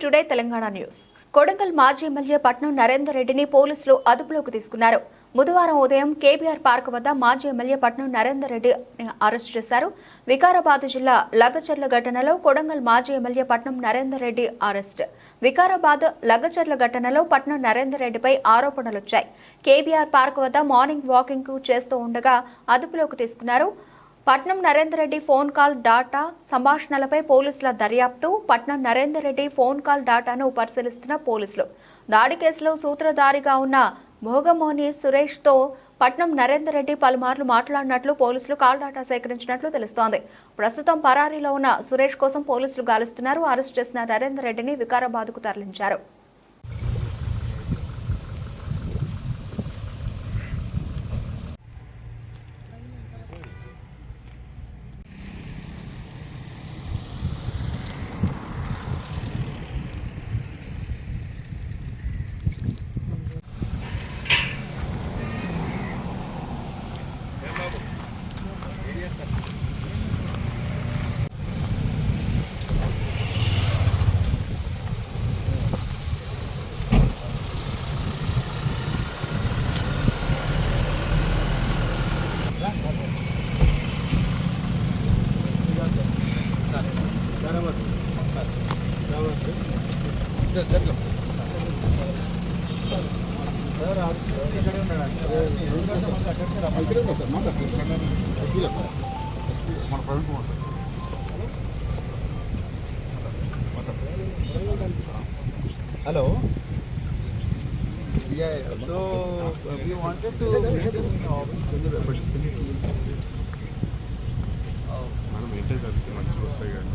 Today Telangana news. Kodangal మాజీ MLA Patnam Narender రెడ్డిని పోలీసులు అదుపులోకి తీసుకున్నారు. బుధవారం ఉదయం కేబీఆర్ పార్క్ వద్ద మాజీ ఎమ్మెల్యే పట్నం నరేందర్ రెడ్డిని అరెస్ట్ చేశారు. వికారాబాద్ జిల్లా లగచర్ల ఘటనలో కొడంగల్ మాజీ ఎమ్మెల్యే పట్నం నరేందర్ రెడ్డి అరెస్ట్. వికారాబాద్ లగచర్ల ఘటనలో పట్నం నరేందర్ రెడ్డిపై ఆరోపణలు వచ్చాయి. కేబీఆర్ పార్క్ వద్ద మార్నింగ్ వాకింగ్ చేస్తూ ఉండగా అదుపులోకి తీసుకున్నారు. Patnam Narender Reddy phone call data సంభాషణలపై పోలీసుల దర్యాప్తు. పట్నం నరేందర్ రెడ్డి ఫోన్ కాల్ డాటాను పరిశీలిస్తున్న పోలీసులు దాడి కేసులో సూత్రధారిగా ఉన్న భోగమోని సురేష్తో పట్నం నరేందర్ రెడ్డి పలుమార్లు మాట్లాడినట్లు పోలీసులు కాల్ డాటా సేకరించినట్లు తెలుస్తోంది. ప్రస్తుతం పరారీలో ఉన్న సురేష్ కోసం పోలీసులు గాలిస్తున్నారు. అరెస్ట్ చేసిన నరేందర్ రెడ్డిని వికారాబాద్కు తరలించారు. Hello. Yeah. So we wanted to meet in office in the CBC. మనం ఏంటంటే మంచిగా వస్తాయి కానీ